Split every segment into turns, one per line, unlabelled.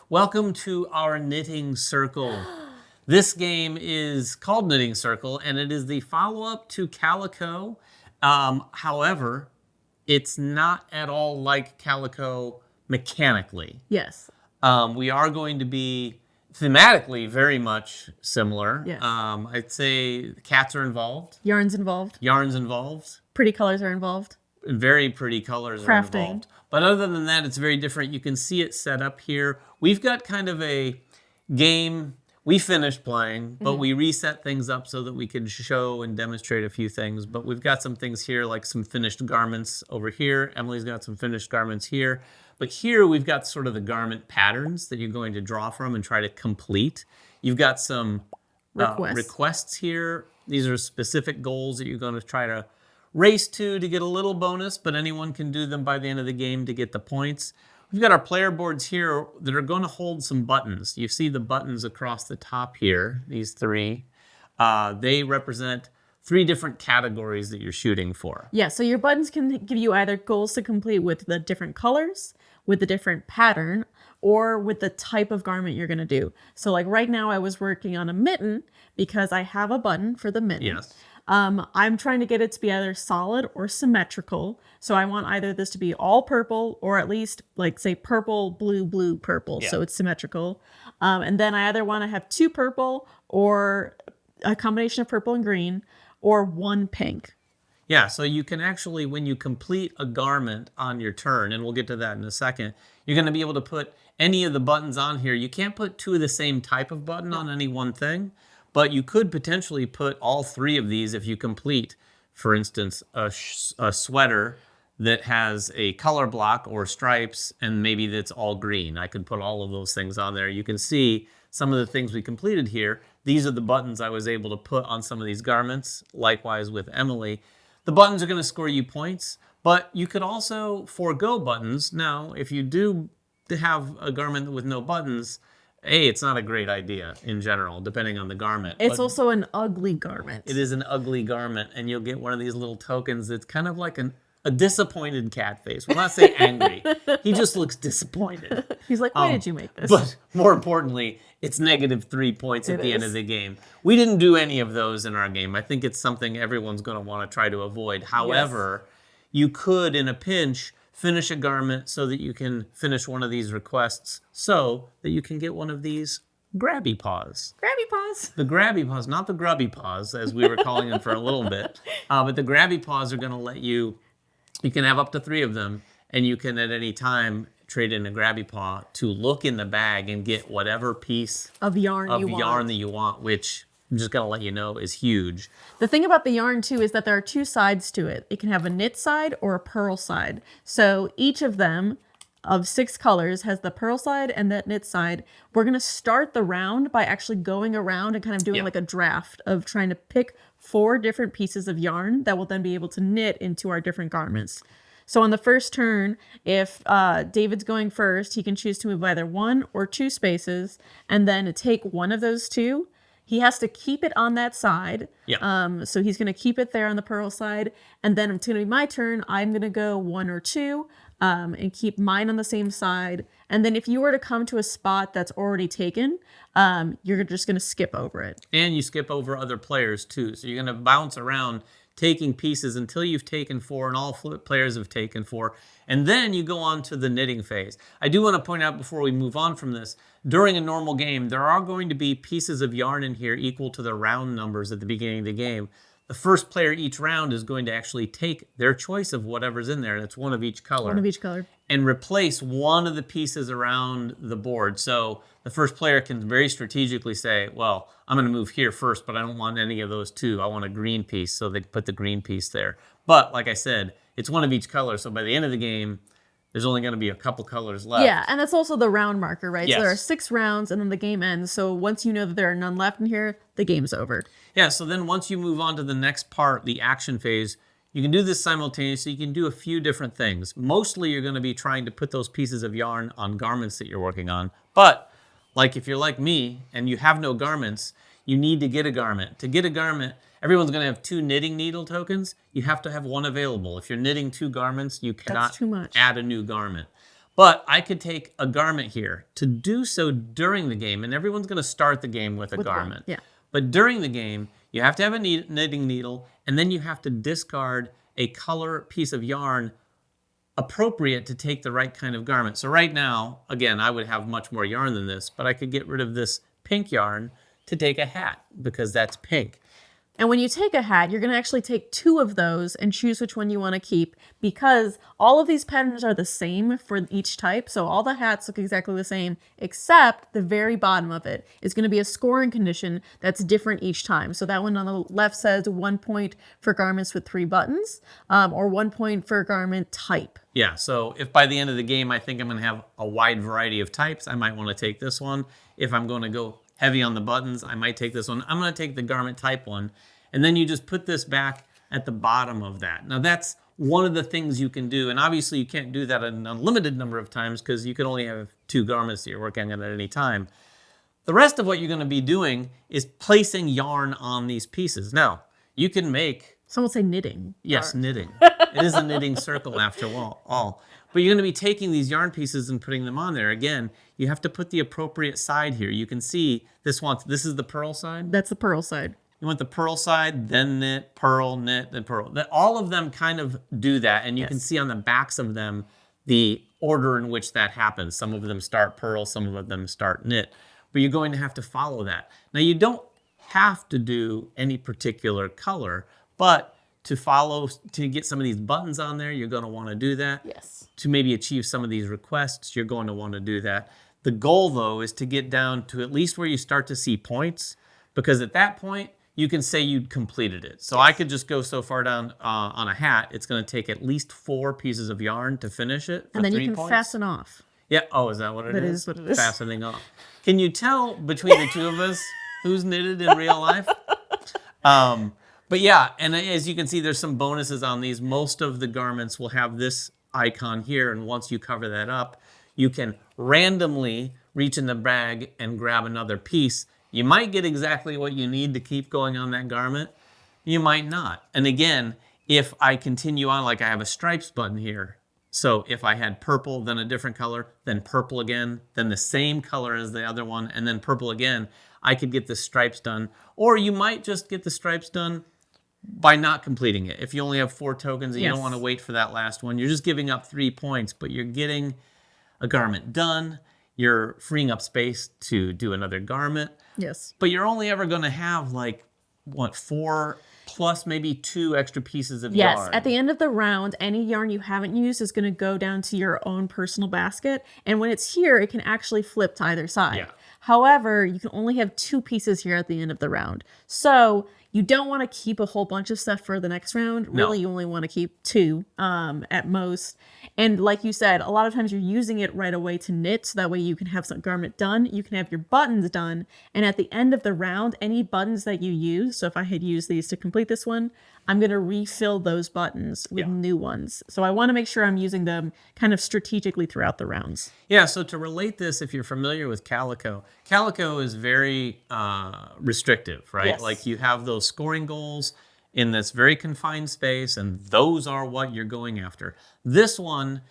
Welcome to our knitting circle. This game is called Knitting Circle, and it is the follow-up to Calico. However, it's not at all like Calico mechanically.
Yes.
We are going to be thematically very much similar.
Yes.
I'd say cats are involved.
Yarn's involved.
Yarn's involved.
Pretty colors are involved.
Very pretty colors are involved. But other than that, it's very different. You can see it set up here. We've got kind of a game we finished playing, but we reset things up so that we could show and demonstrate a few things. But we've got some things here, like some finished garments over here. Emily's got some finished garments here. But here we've got sort of the garment patterns that you're going to draw from and try to complete. You've got some requests here. These are specific goals that you're going to try to race to get a little bonus, but anyone can do them by the end of the game to get the points. We've got our player boards here that are going to hold some buttons. You see the buttons across the top here, these three. They represent 3 different categories that you're shooting for.
Yeah, so your buttons can give you either goals to complete with the different colors, with the different pattern, or with the type of garment you're going to do. So like right now I was working on a mitten because I have a button for the mitten.
Yes.
I'm trying to get it to be either solid or symmetrical. So I want either this to be all purple or at least like say purple, blue, blue, purple. Yeah. So it's symmetrical. And then I either want to have 2 purple or a combination of purple and green or 1 pink.
Yeah, so you can actually, when you complete a garment on your turn, and we'll get to that in a second, you're going to be able to put any of the buttons on here. You can't put 2 of the same type of button on any one thing. But you could potentially put all 3 of these if you complete, for instance, a sweater that has a color block or stripes and maybe that's all green. I could put all of those things on there. You can see some of the things we completed here. These are the buttons I was able to put on some of these garments. Likewise with Emily. The buttons are going to score you points, but you could also forego buttons. Now, if you do have a garment with no buttons, it's not a great idea in general, depending on the garment.
It's also an ugly garment.
It is an ugly garment, and you'll get one of these little tokens that's kind of like a disappointed cat face. We'll not say angry. He just looks disappointed.
He's like, why did you make this?
But more importantly, it's -3 points at the end of the game. We didn't do any of those in our game. I think it's something everyone's going to want to try to avoid. However, you could, in a pinch, finish a garment so that you can finish one of these requests so that you can get one of these grabby paws.
Grabby paws.
The grabby paws, not the grubby paws, as we were calling them for a little bit. But the grabby paws are going to let you can have up to 3 of them, and you can at any time trade in a grabby paw to look in the bag and get whatever piece
of yarn
that you want, which I'm just going to let you know is huge.
The thing about the yarn, too, is that there are 2 sides to it. It can have a knit side or a purl side. So each of them, of 6 colors, has the purl side and that knit side. We're going to start the round by actually going around and kind of doing like a draft of trying to pick 4 different pieces of yarn that will then be able to knit into our different garments. So on the first turn, if David's going first, he can choose to move either 1 or 2 spaces and then take one of those 2. He has to keep it on that side. Yeah. So he's going to keep it there on the purl side. And then it's going to be my turn. I'm going to go 1 or 2 and keep mine on the same side. And then if you were to come to a spot that's already taken, you're just going to skip over it.
And you skip over other players too. So you're going to bounce around taking pieces until you've taken 4 and all players have taken 4. And then you go on to the knitting phase. I do want to point out before we move on from this, during a normal game, there are going to be pieces of yarn in here equal to the round numbers at the beginning of the game. The first player each round is going to actually take their choice of whatever's in there, and it's one of each color.
One of each color.
And replace one of the pieces around the board. So the first player can very strategically say, well, I'm going to move here first, but I don't want any of those 2. I want a green piece, so they put the green piece there. But like I said, it's one of each color, so by the end of the game, there's only going to be a couple colors left.
Yeah, and that's also the round marker, right?
Yes.
So there are 6 rounds, and then the game ends. So once you know that there are none left in here, the game's over.
Yeah, so then once you move on to the next part, the action phase, you can do this simultaneously. You can do a few different things. Mostly you're going to be trying to put those pieces of yarn on garments that you're working on. But like if you're like me and you have no garments, you need to get a garment. To get a garment, everyone's going to have 2 knitting needle tokens. You have to have 1 available. If you're knitting 2 garments, you cannot add a new garment. But I could take a garment here to do so during the game, and everyone's going to start the game with a garment.
Yeah.
But during the game, you have to have a knitting needle, and then you have to discard a color piece of yarn appropriate to take the right kind of garment. So right now, again, I would have much more yarn than this, but I could get rid of this pink yarn to take a hat because that's pink.
And when you take a hat, you're going to actually take 2 of those and choose which one you want to keep, because all of these patterns are the same for each type. So all the hats look exactly the same, except the very bottom of it is going to be a scoring condition that's different each time. So that one on the left says 1 point for garments with 3 buttons, or 1 point for garment type.
Yeah, so if by the end of the game I think I'm going to have a wide variety of types, I might want to take this one. If I'm going to go heavy on the buttons, I might take this one. I'm going to take the garment type one. And then you just put this back at the bottom of that. Now that's one of the things you can do. And obviously you can't do that an unlimited number of times because you can only have 2 garments that you're working on at any time. The rest of what you're going to be doing is placing yarn on these pieces. Now, you can make...
Some will say knitting.
Yes, knitting. It is a knitting circle after all. But you're going to be taking these yarn pieces and putting them on there. Again, you have to put the appropriate side here. You can see this is the purl side.
That's the purl side.
You want the purl side, then knit, then purl. All of them kind of do that, and you can see on the backs of them the order in which that happens. Some of them start purl, some of them start knit. But you're going to have to follow that. Now, you don't have to do any particular color, but to get some of these buttons on there, you're going to want to do that.
Yes.
To maybe achieve some of these requests, you're going to want to do that. The goal, though, is to get down to at least where you start to see points, because at that point, you can say you'd completed it. So I could just go so far down on a hat, it's going to take at least 4 pieces of yarn to finish it for 3 points.
And then you can fasten off.
Yeah. Oh, is that what it is?
That is what it is.
Fastening off. Can you tell between the 2 of us who's knitted in real life? But yeah, and as you can see, there's some bonuses on these. Most of the garments will have this icon here, and once you cover that up, you can randomly reach in the bag and grab another piece. You might get exactly what you need to keep going on that garment. You might not. And again, if I continue on, like I have a stripes button here. So if I had purple, then a different color, then purple again, then the same color as the other one, and then purple again, I could get the stripes done. Or you might just get the stripes done by not completing it. If you only have 4 tokens and you don't want to wait for that last one, you're just giving up 3 points, but you're getting a garment done. You're freeing up space to do another garment.
Yes.
But you're only ever going to have 4 plus maybe 2 extra pieces of yarn.
Yes. At the end of the round, any yarn you haven't used is going to go down to your own personal basket. And when it's here, it can actually flip to either side.
Yeah.
However, you can only have 2 pieces here at the end of the round. So you don't want to keep a whole bunch of stuff for the next round. Really, you only want to keep 2 at most. And like you said, a lot of times you're using it right away to knit, so that way you can have some garment done. You can have your buttons done. And at the end of the round, any buttons that you use, so if I had used these to complete this one, I'm going to refill those buttons with new ones. So I want to make sure I'm using them kind of strategically throughout the rounds.
Yeah, so to relate this, if you're familiar with Calico, Calico is very restrictive, right?
Yes.
Like you have those scoring goals in this very confined space, and those are what you're going after. This one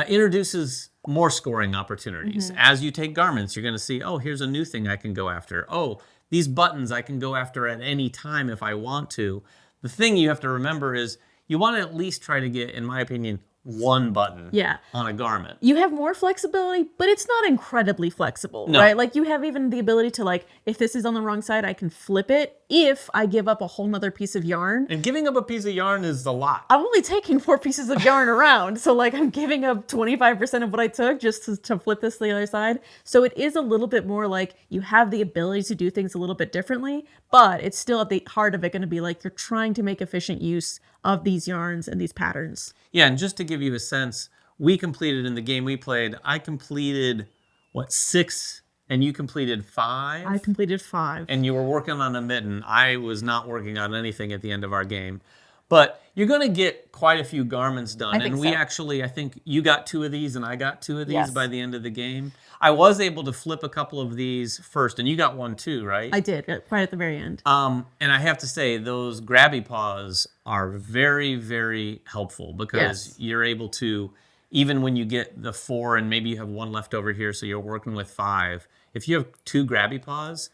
introduces more scoring opportunities. As you take garments, you're going to see, oh, here's a new thing I can go after. Oh, these buttons I can go after at any time if I want to. The thing you have to remember is you want to at least try to get, in my opinion, 1 button on a garment.
You have more flexibility, but it's not incredibly flexible, right? Like you have even the ability to if this is on the wrong side, I can flip it if I give up a whole nother piece of yarn.
And giving up a piece of yarn is a lot.
I'm only taking 4 pieces of yarn around. So I'm giving up 25% of what I took just to flip this to the other side. So it is a little bit more you have the ability to do things a little bit differently, but it's still at the heart of it going to be you're trying to make efficient use of these yarns and these patterns.
Yeah, and just to give you a sense, we completed in the game we played, I completed, 6, and you completed 5?
I completed 5.
And you were working on a mitten. I was not working on anything at the end of our game. But you're going to get quite a few garments done. And we actually, I think you got 2 of these and I got 2 of these by the end of the game. I was able to flip a couple of these first, and you got 1 too, right?
I did, right at the very end.
And I have to say, those grabby paws are very, very helpful because you're able to even when you get the 4 and maybe you have 1 left over here, so you're working with 5. If you have 2 grabby paws,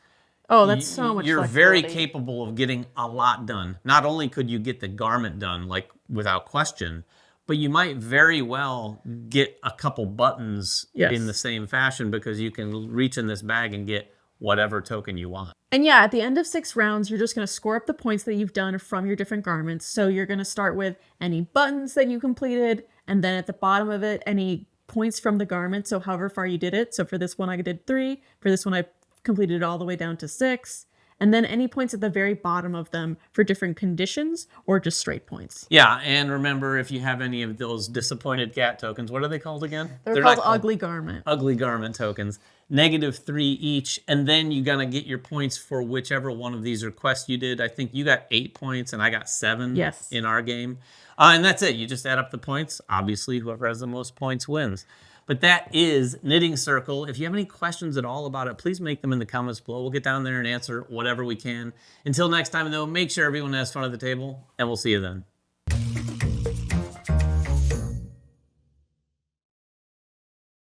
oh, that's so much
you're very
flexibility.
capable of getting a lot done. Not only could you get the garment done, like without question, but you might very well get a couple buttons in the same fashion because you can reach in this bag and get whatever token you want.
And yeah, at the end of 6 rounds, you're just going to score up the points that you've done from your different garments. So you're going to start with any buttons that you completed, and then at the bottom of it, any points from the garment. So however far you did it. So for this one, I did 3. For this one, I completed it all the way down to 6. And then any points at the very bottom of them for different conditions or just straight points.
Yeah, and remember, if you have any of those disappointed cat tokens, what are they called again?
They're called ugly garment.
Ugly garment tokens. -3 each, and then you're going to get your points for whichever one of these requests you did. I think you got 8 points, and I got 7 in our game. And that's it. You just add up the points. Obviously, whoever has the most points wins. But that is Knitting Circle. If you have any questions at all about it, please make them in the comments below. We'll get down there and answer whatever we can. Until next time, though, make sure everyone has fun at the table, and we'll see you then.